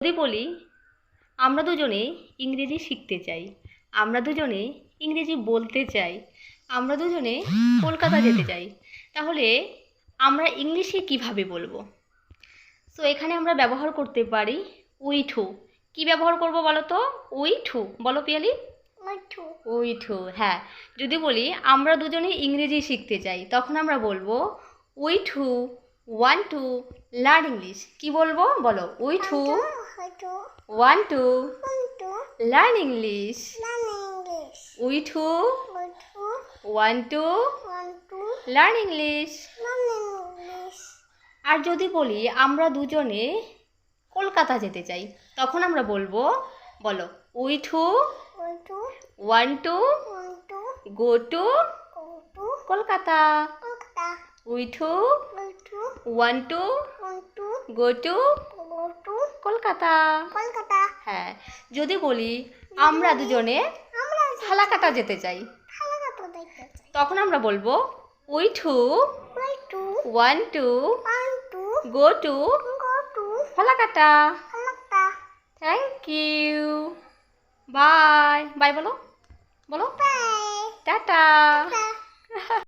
যদি বলি আমরা দুজনে ইংরেজি শিখতে চাই, আমরা দুজনে ইংরেজি বলতে চাই, আমরা দুজনে কলকাতা যেতে চাই, তাহলে আমরা ইংলিশে কিভাবে বলবো? সো এখানে আমরা ব্যবহার করতে পারি উই টু। কি ব্যবহার করব বলো তো? We too. বলো পিয়ালি। We two. হ্যাঁ, যদি বলি আমরা দুজনে ইংরেজি শিখতে চাই, তখন আমরা বলবো we too want to learn English. কি বলবো বলো? We too want to learn English. We too want to learn English. আর যদি বলি আমরা দুজনে কলকাতা যেতে চাই, তখন আমরা বলবো, বলো, we too want to go to Kolkata. We too want to go to Kolkata. হ্যাঁ, যদি বলি আমরা দুজনে ফালাকাটা যেতে চাই, তখন আমরা বলবো we too want to go to Falakata. Thank you. Bye bye বলো, বলো টাটা।